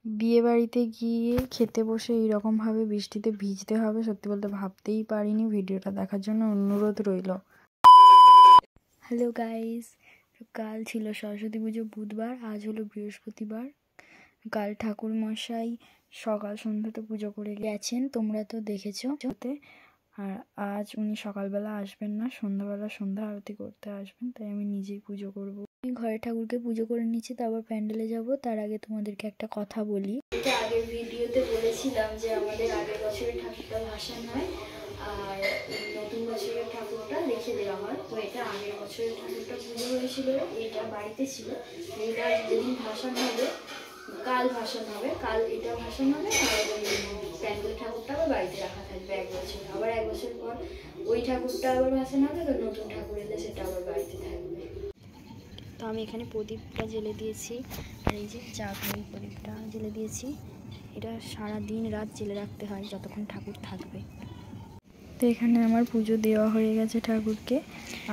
বিয়ে বাড়িতে গিয়ে খেতে বসে এইরকমভাবে বৃষ্টিতে ভিজতে হবে সত্যি বলতে ভাবতেই পারিনি। ভিডিওটা দেখার জন্য অনুরোধ রইল। হ্যালো গাইস, কাল ছিল সরস্বতী পুজো বুধবার, আজ হলো বৃহস্পতিবার। কাল ঠাকুর মশাই সকাল সন্ধ্যাতে পুজো করে গেছেন, তোমরা তো দেখেছো। আর আজ উনি সকালবেলা আসবেন না, সন্ধ্যাবেলা সন্ধ্যা আরতি করতে আসবেন, তাই আমি নিজেই পুজো করব। আমি ঘরে ঠাকুরকে পুজো করে নিচ্ছি, তারপর প্যান্ডেলে যাব। তার আগে তোমাদেরকে একটা কথা বলি। এটা আগের ভিডিওতে বলেছিলাম যে আমাদের আগের বছরের ঠাকুরটা ভাসান হয় আর নতুন বছরের ঠাকুরটা রেখে দেওয়া হয়। তো এটা আগের বছরের ঠাকুরটা পুজো হয়েছিল, এটা বাড়িতে ছিল। এটা যেদিন ভাসান হবে, কাল ভাসান হবে, কাল এটা ভাসান হবে আর প্যান্ডেল ঠাকুরটা আবার বাড়িতে রাখা থাকবে এক বছর। আবার এক বছর পর ওই ঠাকুরটা আবার ভাসান হবে, তো নতুন ঠাকুর এলে সেটা আবার বাড়িতে থাকবে। তো আমি এখানে প্রদীপটা জ্বেলে দিয়েছি, আর এই যে চাকরি প্রদীপটা জ্বেলে দিয়েছি। এটা সারা দিন রাত জ্বেলে রাখতে হয় যতক্ষণ ঠাকুর থাকবে। তো এখানে আমার পুজো দেওয়া হয়ে গেছে ঠাকুরকে,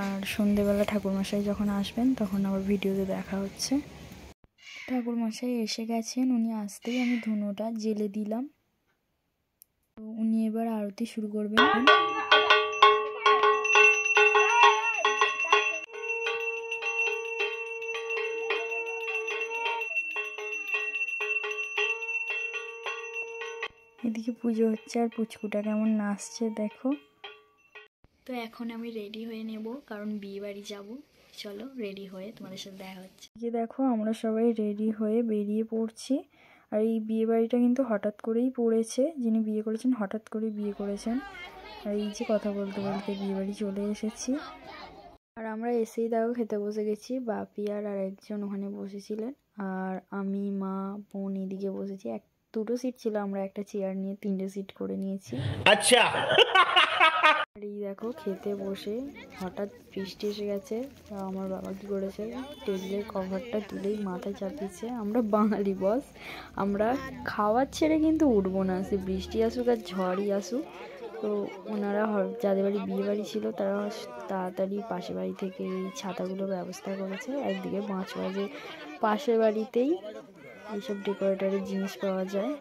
আর সন্ধেবেলা ঠাকুরমশাই যখন আসবেন তখন আবার ভিডিওতে দেখা হচ্ছে। ঠাকুরমশাই এসে গেছেন, উনি আসতেই আমি ধুনোটা জ্বেলে দিলাম। তো উনি এবার আরতি শুরু করবেন। এদিকে পুজো হচ্ছে আর পুচকুটা কেমন নাচছে দেখো। তো এখন আমি রেডি হয়ে নেব, কারণ বিয়ে বাড়ি যাবো। চলো রেডি হয়ে তোমাদের সাথে দেখা হচ্ছে। এই দেখো আমরা সবাই রেডি হয়ে বেরিয়ে পড়ছি। আর এই বিয়ে বাড়িটা কিন্তু হঠাৎ করেই পড়েছে, যিনি বিয়ে করেছেন হঠাৎ করেই বিয়ে করেছেন। আর এই যে কথা বলতে বলতে বিয়ে বাড়ি চলে এসেছি। আর আমরা এসেই দেখো খেতে বসে গেছি। বাপি আর একজন ওখানে বসেছিলেন, আর আমি মা বোন এদিকে বসেছি। দুটো সিট ছিল, আমরা একটা চেয়ার নিয়ে 3টে সিট করে নিয়েছি। আচ্ছা। আর এই দেখো খেতে বসে হঠাৎ বৃষ্টি এসে গেছে। আমার বাবা কি করেছে, টেবিলের কভারটা তুলেই মাথায় চাপিয়েছে। আমরা বাঙালি বস, আমরা খাওয়ার ছেড়ে কিন্তু উঠবো না, সে বৃষ্টি আসুক আর ঝড়ই আসুক। তো ওনারা যাদের বাড়ি বিয়ে বাড়ি ছিল তারা তাড়াতাড়ি পাশের বাড়ি থেকে এই ছাতাগুলোর ব্যবস্থা করেছে। একদিকে 5 বাজে পাশের বাড়িতেই এইসব ডেকোরেটরের জিনিস পাওয়া যায়।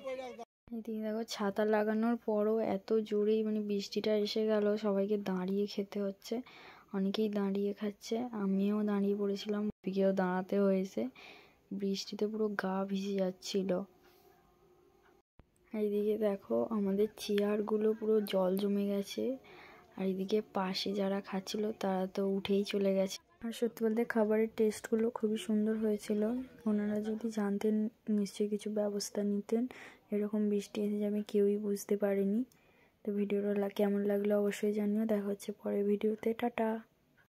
এদিকে দেখো ছাতা লাগানোর পরও এত জোরেই বৃষ্টিটা এসে গেল, সবাইকে দাঁড়িয়ে খেতে হচ্ছে। অনেকেই দাঁড়িয়ে খাচ্ছে, আমিও দাঁড়িয়ে পড়েছিলাম, বিকেও দাঁড়াতে হয়েছে। বৃষ্টিতে পুরো গা ভিজে যাচ্ছিল। এইদিকে দেখো আমাদের চেয়ারগুলো পুরো জল জমে গেছে, আর এদিকে পাশে যারা খাচ্ছিল তারা তো উঠেই চলে গেছে। আর সত্যি বলতে খাবারের টেস্টগুলো খুবই সুন্দর হয়েছিল। ওনারা যদি জানতেন নিশ্চয়ই কিছু ব্যবস্থা নিতেন, এরকম বৃষ্টি এসে যাবে কেউই বুঝতে পারেনি। তো ভিডিওটা কেমন লাগলো অবশ্যই জানিও। দেখা হচ্ছে পরের ভিডিওতে, টাটা।